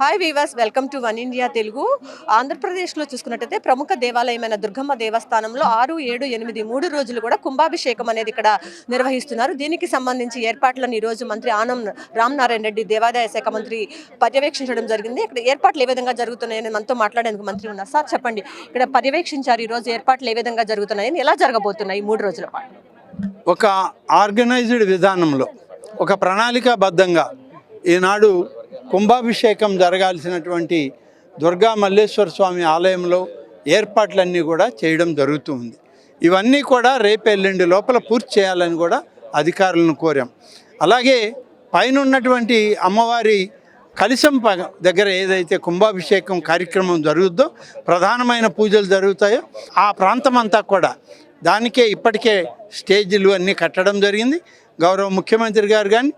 Hi weavers, welcome to one India Telugu. ఆంధ్రప్రదేశ్లో చూసుకున్నట్టయితే ప్రముఖ దేవాలయమైన దుర్గమ్మ దేవస్థానంలో 6, 7, 8 3 రోజులు కూడా కుంభాభిషేకం అనేది ఇక్కడ నిర్వహిస్తున్నారు. దీనికి సంబంధించి ఏర్పాట్లను ఈరోజు మంత్రి ఆనం రామనారాయణ రెడ్డి దేవాదాయ శాఖ మంత్రి పర్యవేక్షించడం జరిగింది. ఇక్కడ ఏర్పాట్లు ఏ విధంగా జరుగుతున్నాయని మనతో మాట్లాడేందుకు మంత్రి ఉన్నారు. సార్ చెప్పండి, ఇక్కడ పర్యవేక్షించారు, ఈరోజు ఏర్పాట్లు ఏ విధంగా జరుగుతున్నాయని, ఎలా జరగబోతున్నాయి 3 రోజుల పాటు? ఒక ఆర్గనైజ్డ్ విధానంలో, ఒక ప్రణాళికాబద్ధంగా ఈనాడు కుంభాభిషేకం జరగాల్సినటువంటి దుర్గా మల్లేశ్వర స్వామి ఆలయంలో ఏర్పాట్లన్నీ కూడా చేయడం జరుగుతుంది. ఇవన్నీ కూడా రేపు ఎల్లుండి లోపల పూర్తి చేయాలని కూడా అధికారులను కోరాం. అలాగే పైన ఉన్నటువంటి అమ్మవారి కలశం దగ్గర ఏదైతే కుంభాభిషేకం కార్యక్రమం జరుగుద్దో, ప్రధానమైన పూజలు జరుగుతాయో ఆ ప్రాంతం అంతా కూడా దానికే ఇప్పటికే స్టేజీలు అన్నీ కట్టడం జరిగింది. గౌరవ ముఖ్యమంత్రి గారు కానీ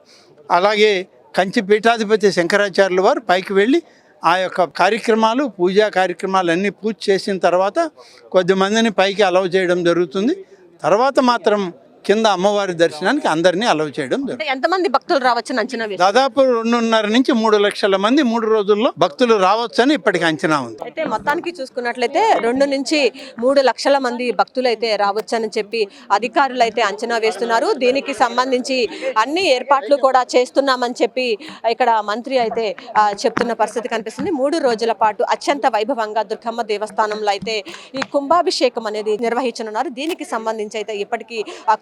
అలాగే కంచి పీఠాధిపతి శంకరాచార్యుల వారు పైకి వెళ్ళి ఆ యొక్క కార్యక్రమాలు, పూజా కార్యక్రమాలు అన్నీ పూర్తి చేసిన తర్వాత కొద్దిమందిని పైకి అలౌ చేయడం జరుగుతుంది. తర్వాత మాత్రం కింద అమ్మవారి దర్శనానికి అందరినీ అలౌ చేయడం జరుగుతుంది. ఎంతమంది భక్తులు రావచ్చని అంచనా వేశారు? దాదాపు 2.5 నుంచి 3 లక్షల మంది 3 రోజుల్లో భక్తులు రావచ్చని ఇప్పటికి అంచనా ఉంది. అయితే మొత్తానికి చూసుకున్నట్లయితే 2 నుంచి 3 లక్షల మంది భక్తులు అయితే రావచ్చని చెప్పి అధికారులు అయితే అంచనా వేస్తున్నారు. దీనికి సంబంధించి అన్ని ఏర్పాట్లు కూడా చేస్తున్నామని చెప్పి ఇక్కడ మంత్రి అయితే చెప్తున్న పరిస్థితి కనిపిస్తుంది. 3 రోజుల పాటు అత్యంత వైభవంగా దుర్గమ్మ దేవస్థానంలో అయితే ఈ కుంభాభిషేకం అనేది నిర్వహించనున్నారు. దీనికి సంబంధించి అయితే ఇప్పటికీ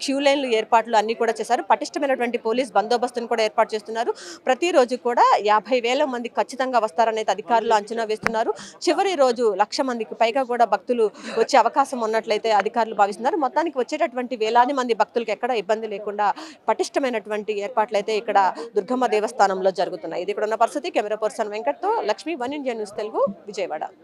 క్యూ లైన్లు ఏర్పాట్లు అన్ని కూడా చేశారు. పటిష్టమైనటువంటి పోలీస్ బందోబస్తును కూడా ఏర్పాటు చేస్తున్నారు. ప్రతిరోజు కూడా 50,000 మంది ఖచ్చితంగా వస్తారనేది అధికారులు అంచనా వేస్తున్నారు. చివరి రోజు 1,00,000 మందికి పైగా కూడా భక్తులు వచ్చే అవకాశం ఉన్నట్లయితే అధికారులు భావిస్తున్నారు. మొత్తానికి వచ్చేటటువంటి వేలాది మంది భక్తులకు ఎక్కడ ఇబ్బంది లేకుండా పటిష్టమైనటువంటి ఏర్పాట్లు అయితే ఇక్కడ దుర్గమ్మ దేవస్థానంలో జరుగుతున్నాయి. ఇది ఇక్కడ ఉన్న పరిస్థితి. కెమెరా పర్సన్ వెంకట్తో Lakshmi, one India news Telugu, Vijayawada.